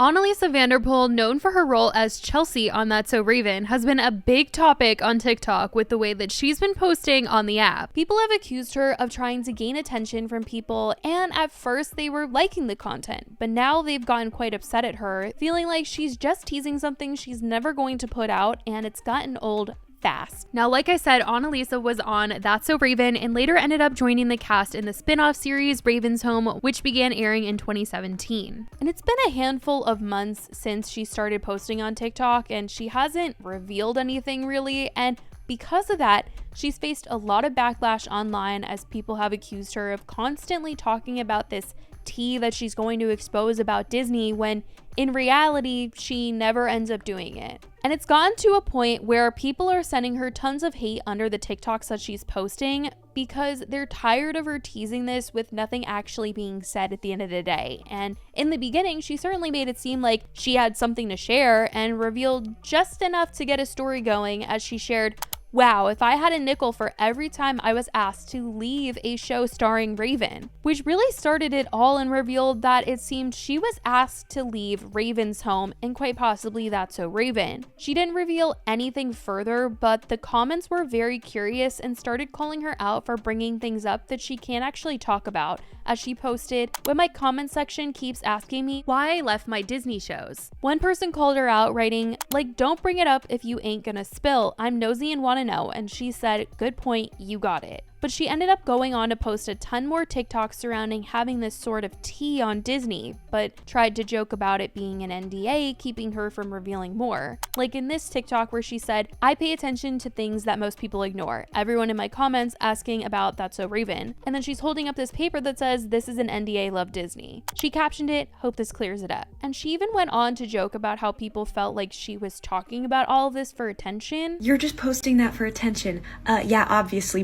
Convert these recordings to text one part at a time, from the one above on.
Anneliese Vanderpool, known for her role as Chelsea on That's So Raven, has been a big topic on TikTok with the way that she's been posting on the app. People have accused her of trying to gain attention from people, and at first they were liking the content, but now they've gotten quite upset at her, feeling like she's just teasing something she's never going to put out, and it's gotten old fast. Now, like I said, Anneliese was on That's So Raven and later ended up joining the cast in the spin-off series Raven's Home, which began airing in 2017. And it's been a handful of months since she started posting on TikTok, and she hasn't revealed anything really, and because of that, she's faced a lot of backlash online as people have accused her of constantly talking about this tea that she's going to expose about Disney when in reality she never ends up doing it. And it's gotten to a point where people are sending her tons of hate under the TikToks that she's posting because they're tired of her teasing this with nothing actually being said at the end of the day. And in the beginning, she certainly made it seem like she had something to share and revealed just enough to get a story going as she shared, "Wow, if I had a nickel for every time I was asked to leave a show starring Raven," which really started it all and revealed that it seemed she was asked to leave Raven's Home and quite possibly That's So Raven. She didn't reveal anything further, but the comments were very curious and started calling her out for bringing things up that she can't actually talk about, as she posted, "When my comment section keeps asking me why I left my Disney shows." One person called her out, writing, like, "Don't bring it up if you ain't gonna spill. I'm nosy and wanna know," and she said, "Good point, you got it." But she ended up going on to post a ton more TikToks surrounding having this sort of tea on Disney, but tried to joke about it being an NDA, keeping her from revealing more. Like in this TikTok where she said, "I pay attention to things that most people ignore. Everyone in my comments asking about That's So Raven." And then she's holding up this paper that says, "This is an NDA, love Disney." She captioned it, "Hope this clears it up." And she even went on to joke about how people felt like she was talking about all of this for attention. "You're just posting that for attention. Yeah, obviously.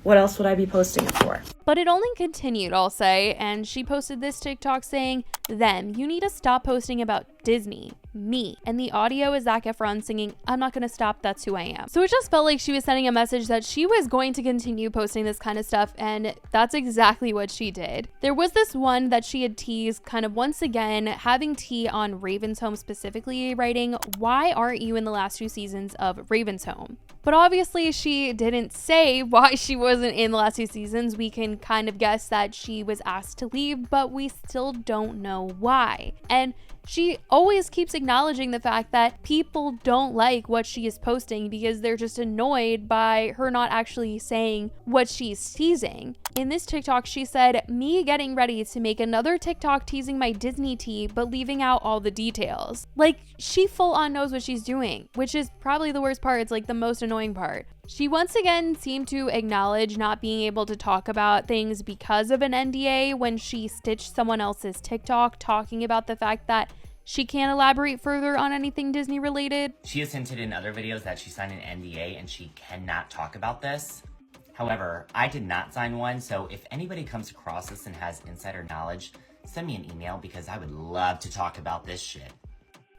What else would I be posting it for?" But it only continued, I'll say, and she posted this TikTok saying, "Them, you need to stop posting about Disney, me." And the audio is Zac Efron singing, "I'm not gonna stop, that's who I am." So it just felt like she was sending a message that she was going to continue posting this kind of stuff, and that's exactly what she did. There was this one that she had teased kind of once again, having tea on Raven's Home specifically, writing, "Why aren't you in the last 2 seasons of Raven's Home?" But obviously she didn't say why she wasn't in the last 2 seasons. We can kind of guess that she was asked to leave, but we still don't know why. And she always keeps acknowledging the fact that people don't like what she is posting because they're just annoyed by her not actually saying what she's teasing. In this TikTok, she said, "Me getting ready to make another TikTok teasing my Disney tea, but leaving out all the details." Like, she full on knows what she's doing, which is probably the worst part. It's like the most annoying part. She once again seemed to acknowledge not being able to talk about things because of an NDA when she stitched someone else's TikTok talking about the fact that she can't elaborate further on anything Disney related. She has hinted in other videos that she signed an NDA and she cannot talk about this. However, I did not sign one, so if anybody comes across this and has insider knowledge, send me an email because I would love to talk about this shit.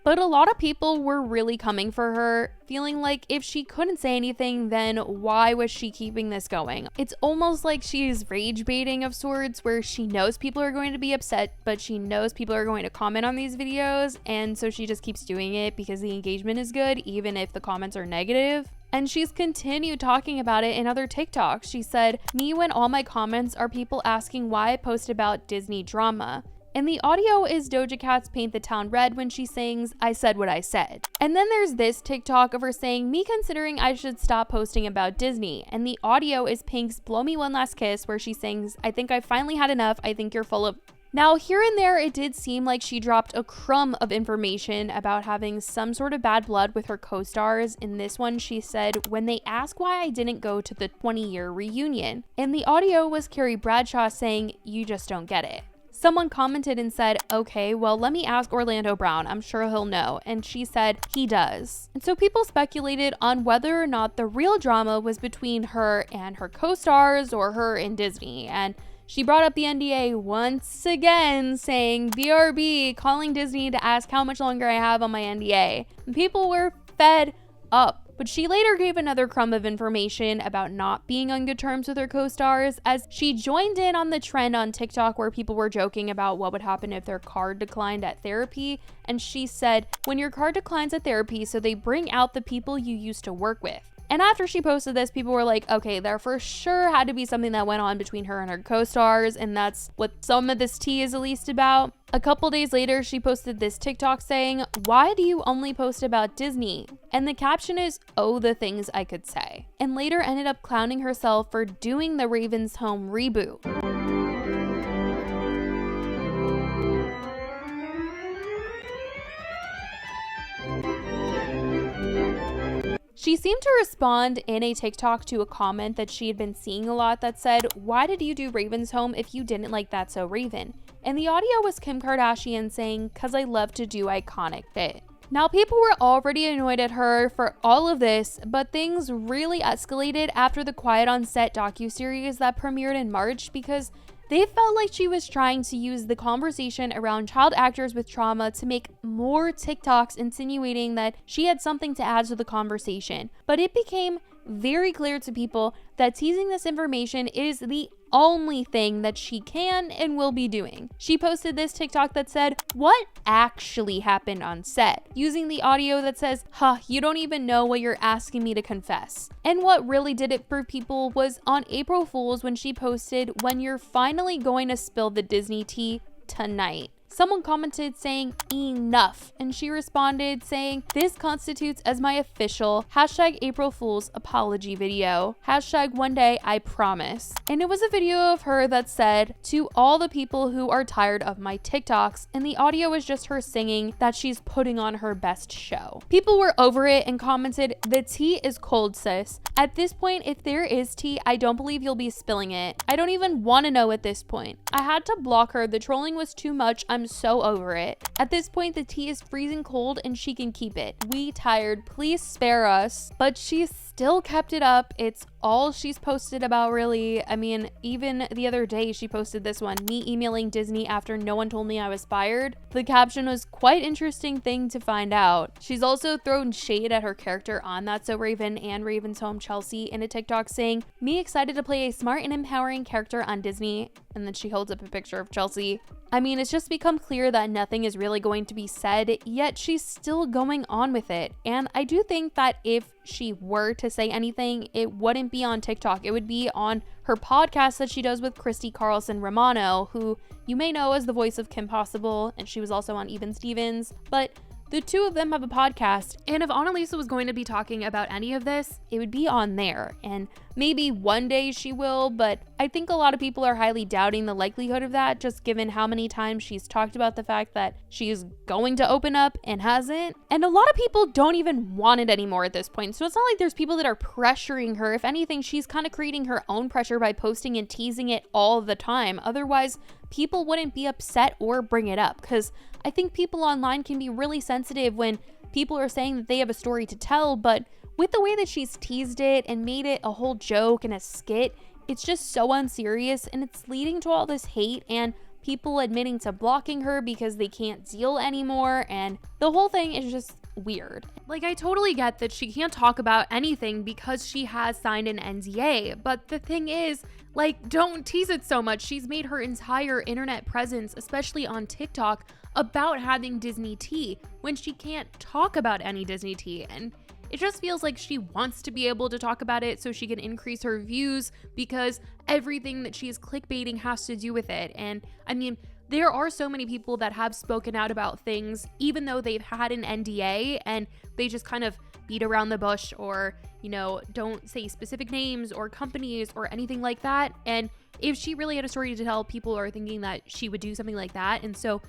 But a lot of people were really coming for her, feeling like if she couldn't say anything, then why was she keeping this going? It's almost like she's rage baiting of sorts, where she knows people are going to be upset, but she knows people are going to comment on these videos, and so she just keeps doing it because the engagement is good, even if the comments are negative. And she's continued talking about it in other TikToks. She said, "Me when all my comments are people asking why I post about Disney drama." And the audio is Doja Cat's Paint the Town Red when she sings, "I said what I said." And then there's this TikTok of her saying, "Me considering I should stop posting about Disney." And the audio is Pink's Blow Me One Last Kiss where she sings, "I think I finally had enough, I think you're full of..." Now, here and there, it did seem like she dropped a crumb of information about having some sort of bad blood with her co-stars. In this one, she said, "When they ask why I didn't go to the 20-year reunion." And the audio was Carrie Bradshaw saying, "You just don't get it." Someone commented and said, "Okay, well, let me ask Orlando Brown. I'm sure he'll know." And she said, "He does." And so people speculated on whether or not the real drama was between her and her co-stars or her and Disney. And she brought up the NDA once again, saying, "BRB, calling Disney to ask how much longer I have on my NDA." And people were fed up. But she later gave another crumb of information about not being on good terms with her co-stars, as she joined in on the trend on TikTok where people were joking about what would happen if their card declined at therapy. And she said, when your card declines at therapy, so they bring out the people you used to work with. And after she posted this, people were like, okay, there for sure had to be something that went on between her and her co-stars, and that's what some of this tea is at least about. A couple days later, she posted this TikTok saying, why do you only post about Disney? And the caption is, oh, the things I could say. And later ended up clowning herself for doing the Raven's Home reboot. She seemed to respond in a TikTok to a comment that she had been seeing a lot that said, why did you do Raven's Home if you didn't like That's So Raven? And the audio was Kim Kardashian saying, cause I love to do iconic fit. Now, people were already annoyed at her for all of this, but things really escalated after the Quiet on Set docuseries that premiered in March, because they felt like she was trying to use the conversation around child actors with trauma to make more TikToks insinuating that she had something to add to the conversation. But it became very clear to people that teasing this information is the only thing that she can and will be doing. She posted this TikTok that said, what actually happened on set? Using the audio that says, you don't even know what you're asking me to confess. And what really did it for people was on April Fool's when she posted, when you're finally going to spill the Disney tea tonight. Someone commented saying, enough, and she responded saying, this constitutes as my official #April Fool's apology video, #one day I promise. And it was a video of her that said, to all the people who are tired of my TikToks, and the audio was just her singing that she's putting on her best show. People were over it and commented, the tea is cold, sis. At this point, if there is tea, I don't believe you'll be spilling it. I don't even want to know at this point. I had to block her. The trolling was too much. I'm so over it. At this point, the tea is freezing cold and she can keep it. We tired. Please spare us. But she still kept it up. It's all she's posted about, really. I mean, even the other day she posted this one, me emailing Disney after no one told me I was fired. The caption was quite interesting thing to find out. She's also thrown shade at her character on That's So Raven and Raven's Home Chelsea in a TikTok saying, me excited to play a smart and empowering character on Disney. And then she holds up a picture of Chelsea. I mean, it's just become clear that nothing is really going to be said, yet she's still going on with it. And I do think that if she were to say anything, it wouldn't be on TikTok. It would be on her podcast that she does with Christy Carlson Romano, who you may know as the voice of Kim Possible, and she was also on Even Stevens. But the two of them have a podcast, and if Anneliese was going to be talking about any of this, it would be on there. And maybe one day she will, but I think a lot of people are highly doubting the likelihood of that, just given how many times she's talked about the fact that she's going to open up and hasn't. And a lot of people don't even want it anymore at this point. So it's not like there's people that are pressuring her. If anything, she's kind of creating her own pressure by posting and teasing it all the time. Otherwise, people wouldn't be upset or bring it up, because I think people online can be really sensitive when people are saying that they have a story to tell, but with the way that she's teased it and made it a whole joke and a skit, it's just so unserious, and it's leading to all this hate and people admitting to blocking her because they can't deal anymore, and the whole thing is just weird. Like, I totally get that she can't talk about anything because she has signed an NDA, but the thing is, like, don't tease it so much. She's made her entire internet presence, especially on TikTok, about having Disney tea when she can't talk about any Disney tea. And it just feels like she wants to be able to talk about it so she can increase her views, because everything that she is clickbaiting has to do with it. And I mean, there are so many people that have spoken out about things even though they've had an NDA, and they just kind of beat around the bush, or, you know, don't say specific names or companies or anything like that. And if she really had a story to tell, people are thinking that she would do something like that. And so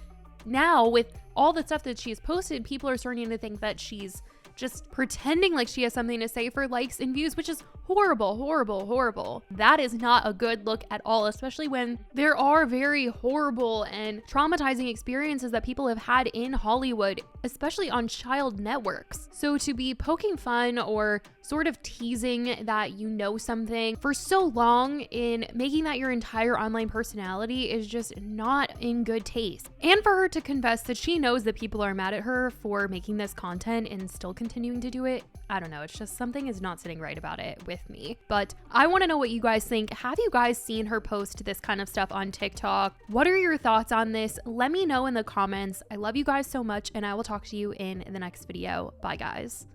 now, with all the stuff that she's posted, people are starting to think that she's just pretending like she has something to say for likes and views, which is horrible, horrible, horrible. That is not a good look at all, especially when there are very horrible and traumatizing experiences that people have had in Hollywood, especially on child networks. So to be poking fun or sort of teasing that you know something for so long in making that your entire online personality is just not in good taste. And for her to confess that she knows that people are mad at her for making this content and still continuing to do it, I don't know, it's just something is not sitting right about it with me. But I want to know what you guys think. Have you guys seen her post this kind of stuff on TikTok? What are your thoughts on this? Let me know in the comments. I love you guys so much, and I will talk to you in the next video. Bye, guys.